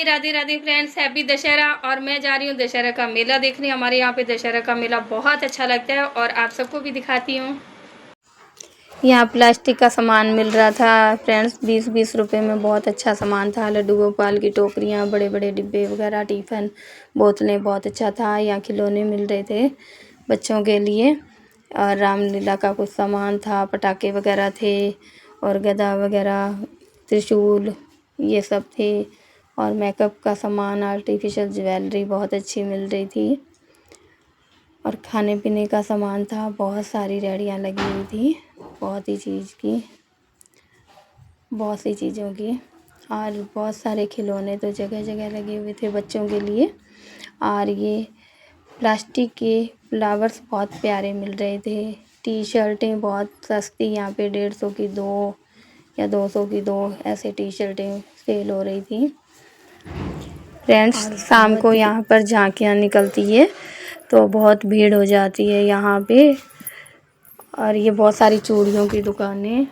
हाय Radhe Radhe friends, happy Dussehra. और मैं जा रही हूँ दशहरा का मेला देखने। हमारे यहाँ पे दशहरा का मेला बहुत अच्छा लगता है और आप सबको भी दिखाती हूँ। यहाँ प्लास्टिक का सामान मिल रहा था फ्रेंड्स, 20-20 रुपए में बहुत अच्छा सामान था। लड्डू गोपाल की टोकरियाँ, बड़े बड़े डिब्बे वगैरह, टिफ़िन, बोतलें, बहुत अच्छा था। यहाँ खिलौने मिल रहे थे बच्चों के लिए और रामलीला का कुछ सामान था, पटाखे वगैरह थे और गदा वगैरह, त्रिशूल, ये सब थे। और मेकअप का सामान, आर्टिफिशियल ज्वेलरी बहुत अच्छी मिल रही थी और खाने पीने का सामान था। बहुत सारी रेहड़ियाँ लगी हुई थी, बहुत ही चीज़ की, बहुत सी चीज़ों की। और बहुत सारे खिलौने तो जगह जगह लगे हुए थे बच्चों के लिए। और ये प्लास्टिक के फ्लावर्स बहुत प्यारे मिल रहे थे। टी शर्टें बहुत सस्ती, यहाँ पे 150 की 2 या 200 की 2 ऐसे टी शर्टें सेल हो रही थी फ्रेंड्स। शाम को यहाँ पर झांकियाँ निकलती है तो बहुत भीड़ हो जाती है यहाँ पे। और ये बहुत सारी चूड़ियों की दुकानें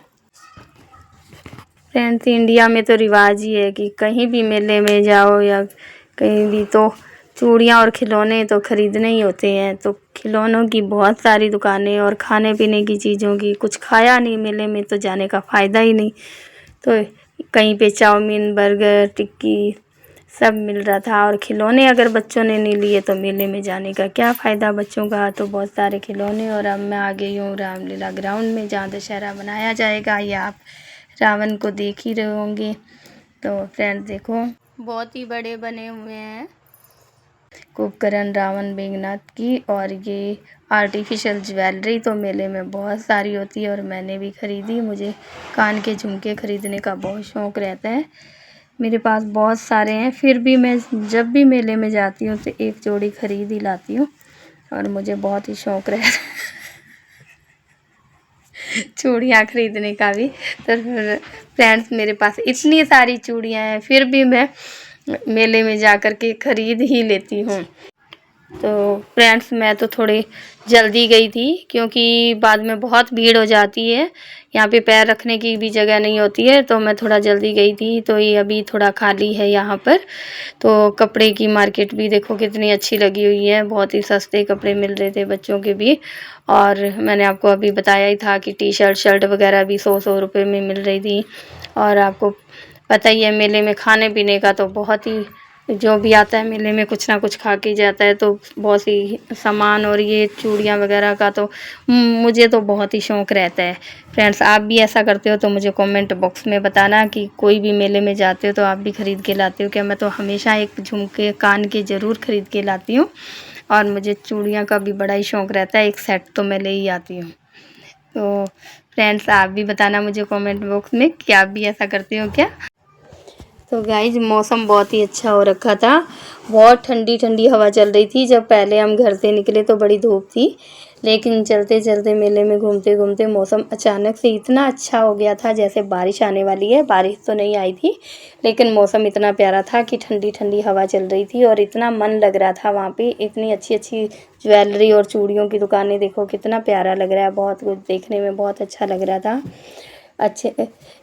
फ्रेंड्स। इंडिया में तो रिवाज ही है कि कहीं भी मेले में जाओ या कहीं भी तो चूड़ियाँ और खिलौने तो ख़रीदने ही होते हैं। तो खिलौनों की बहुत सारी दुकानें और खाने पीने की चीज़ों की। कुछ खाया नहीं मेले में तो जाने का फ़ायदा ही नहीं। तो कहीं पे चाउमीन, बर्गर, टिक्की सब मिल रहा था। और खिलौने अगर बच्चों ने नहीं लिए तो मेले में जाने का क्या फ़ायदा बच्चों का। तो बहुत सारे खिलौने। और अब मैं आ गई हूँ रामलीला ग्राउंड में, जहाँ दशहरा मनाया जाएगा। ये आप रावण को देख ही रहे होंगे। तो फ्रेंड्स देखो, बहुत ही बड़े बने हुए हैं कुंभकर्ण, रावण, मेघनाथ की। और ये आर्टिफिशियल ज्वेलरी तो मेले में बहुत सारी होती है और मैंने भी ख़रीदी। मुझे कान के झुमके ख़रीदने का बहुत शौक़ रहता है, मेरे पास बहुत सारे हैं। फिर भी मैं जब भी मेले में जाती हूँ तो एक जोड़ी ख़रीद ही लाती हूँ और मुझे बहुत ही शौक़ रहता है चूड़ियाँ ख़रीदने का भी। तो फ्रेंड्स मेरे पास इतनी सारी चूड़ियाँ हैं, फिर भी मैं मेले में जा कर के ख़रीद ही लेती हूँ। तो फ्रेंड्स मैं तो थोड़ी जल्दी गई थी क्योंकि बाद में बहुत भीड़ हो जाती है, यहाँ पे पैर रखने की भी जगह नहीं होती है। तो मैं थोड़ा जल्दी गई थी। तो ये अभी थोड़ा खाली है यहाँ पर। तो कपड़े की मार्केट भी देखो कितनी अच्छी लगी हुई है, बहुत ही सस्ते कपड़े मिल रहे थे बच्चों के भी। और मैंने आपको अभी बताया ही था कि टी शर्ट, शर्ट वगैरह भी 100-100 रुपये में मिल रही थी। और आपको पता ही है मेले में खाने पीने का तो बहुत ही, जो भी आता है मेले में कुछ ना कुछ खा के जाता है। तो बहुत सी सामान और ये चूड़ियाँ वगैरह का तो मुझे तो बहुत ही शौक़ रहता है फ्रेंड्स। आप भी ऐसा करते हो तो मुझे कमेंट बॉक्स में बताना कि कोई भी मेले में जाते हो तो आप भी ख़रीद के लाते हो क्या। मैं तो हमेशा एक झुमके कान के ज़रूर ख़रीद के लाती हूँ और मुझे चूड़ियाँ का भी बड़ा ही शौक़ रहता है। एक सेट तो मैं ले ही आती हूँ। तो फ्रेंड्स आप भी बताना मुझे कमेंट बॉक्स में कि आप भी ऐसा करते हो क्या। तो गाइज मौसम बहुत ही अच्छा हो रखा था, बहुत ठंडी ठंडी हवा चल रही थी। जब पहले हम घर से निकले तो बड़ी धूप थी, लेकिन चलते चलते मेले में घूमते घूमते मौसम अचानक से इतना अच्छा हो गया था जैसे बारिश आने वाली है। बारिश तो नहीं आई थी लेकिन मौसम इतना प्यारा था कि ठंडी ठंडी हवा चल रही थी और इतना मन लग रहा था वहाँ पे। इतनी अच्छी अच्छी ज्वेलरी और चूड़ियों की दुकानें देखो, कितना प्यारा लग रहा है। बहुत कुछ देखने में बहुत अच्छा लग रहा था। अच्छे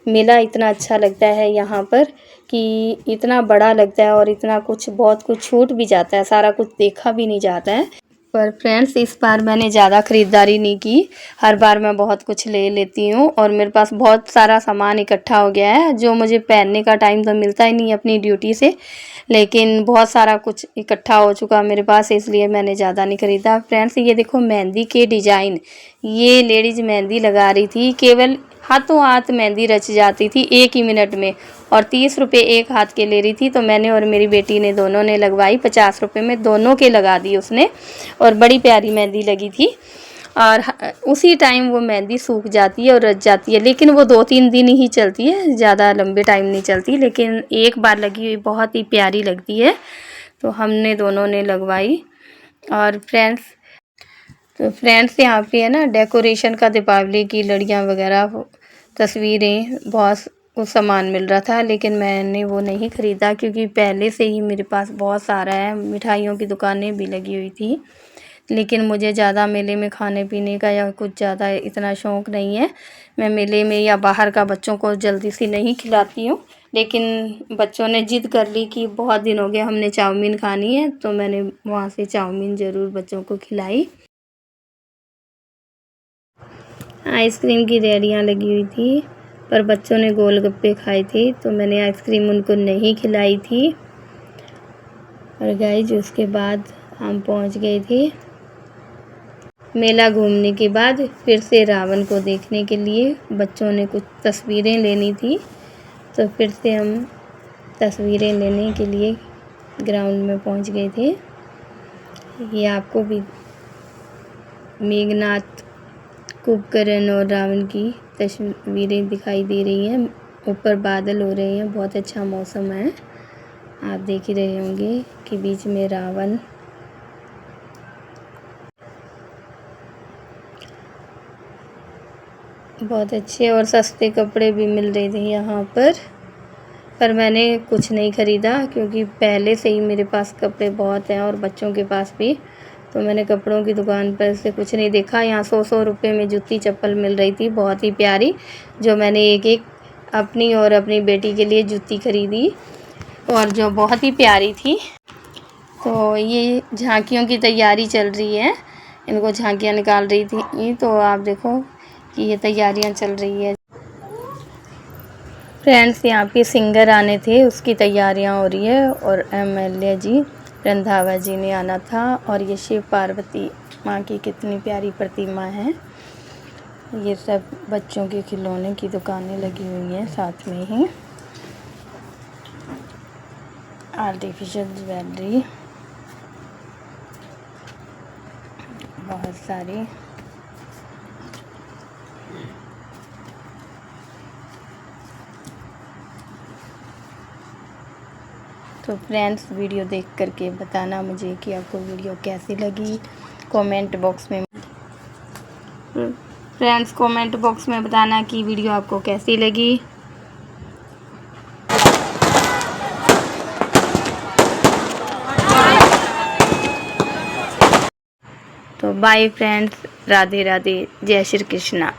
मेला इतना अच्छा लगता है यहाँ पर कि इतना बड़ा लगता है और इतना कुछ, बहुत कुछ छूट भी जाता है, सारा कुछ देखा भी नहीं जाता है। पर फ्रेंड्स इस बार मैंने ज़्यादा ख़रीदारी नहीं की, हर बार मैं बहुत कुछ ले लेती हूँ और मेरे पास बहुत सारा सामान इकट्ठा हो गया है जो मुझे पहनने का टाइम तो मिलता ही नहीं अपनी ड्यूटी से, लेकिन बहुत सारा कुछ इकट्ठा हो चुका मेरे पास, इसलिए मैंने ज़्यादा नहीं ख़रीदा। फ्रेंड्स ये देखो मेहंदी के डिज़ाइन, ये लेडीज़ मेहंदी लगा रही थी, केवल हाथों हाथ मेहंदी रच जाती थी 1 ही मिनट में और 30 रुपये एक हाथ के ले रही थी। तो मैंने और मेरी बेटी ने दोनों ने लगवाई, 50 रुपये में दोनों के लगा दी उसने और बड़ी प्यारी मेहंदी लगी थी। और उसी टाइम वो मेहंदी सूख जाती है और रच जाती है, लेकिन वो 2-3 दिन ही चलती है, ज़्यादा लंबे टाइम नहीं चलती, लेकिन एक बार लगी हुई बहुत ही प्यारी लगती है। तो हमने दोनों ने लगवाई। और फ्रेंड्स यहाँ पे है ना डेकोरेशन का, दीपावली की लड़ियाँ वगैरह, तस्वीरें, बहुत कुछ सामान मिल रहा था, लेकिन मैंने वो नहीं ख़रीदा क्योंकि पहले से ही मेरे पास बहुत सारा है। मिठाइयों की दुकानें भी लगी हुई थी लेकिन मुझे ज़्यादा मेले में खाने पीने का या कुछ ज़्यादा इतना शौक़ नहीं है। मैं मेले में या बाहर का बच्चों को जल्दी से नहीं खिलाती हूँ, लेकिन बच्चों ने ज़िद कर ली कि बहुत दिन हो गए हमने चाउमीन खानी है, तो मैंने वहाँ से चाउमीन ज़रूर बच्चों को खिलाई। आइसक्रीम की रेहड़ियाँ लगी हुई थी, पर बच्चों ने गोलगप्पे खाए थे, तो मैंने आइसक्रीम उनको नहीं खिलाई थी। और गाइस उसके बाद हम पहुंच गए थे मेला घूमने के बाद फिर से रावण को देखने के लिए। बच्चों ने कुछ तस्वीरें लेनी थी, तो फिर से हम तस्वीरें लेने के लिए ग्राउंड में पहुंच गए थे। ये आपको भी मेघनाथ, कुंभकर्ण और रावण की तस्वीरें दिखाई दे रही हैं। ऊपर बादल हो रहे हैं, बहुत अच्छा मौसम है। आप देख ही रहे होंगे कि बीच में रावण। बहुत अच्छे और सस्ते कपड़े भी मिल रहे थे यहाँ पर मैंने कुछ नहीं ख़रीदा, क्योंकि पहले से ही मेरे पास कपड़े बहुत हैं और बच्चों के पास भी। तो मैंने कपड़ों की दुकान पर से कुछ नहीं देखा। यहाँ 100 रुपये में जूती चप्पल मिल रही थी, बहुत ही प्यारी, जो मैंने एक अपनी और अपनी बेटी के लिए जूती ख़रीदी, और जो बहुत ही प्यारी थी। तो ये झांकियों की तैयारी चल रही है, इनको झांकियाँ निकाल रही थी। तो आप देखो कि ये तैयारियां चल रही है। फ्रेंड्स यहाँ पे सिंगर आने थे, उसकी तैयारियां हो रही है। और MLA जी रंधावा जी ने आना था। और ये शिव पार्वती माँ की कितनी प्यारी प्रतिमा है। ये सब बच्चों के खिलौने की दुकानें लगी हुई हैं, साथ में ही आर्टिफिशियल ज्वेलरी बहुत सारी। तो फ्रेंड्स वीडियो देख करके बताना मुझे कि आपको वीडियो कैसी लगी। कमेंट बॉक्स में फ्रेंड्स कमेंट बॉक्स में बताना कि वीडियो आपको कैसी लगी। तो बाय फ्रेंड्स, राधे राधे, जय श्री कृष्णा।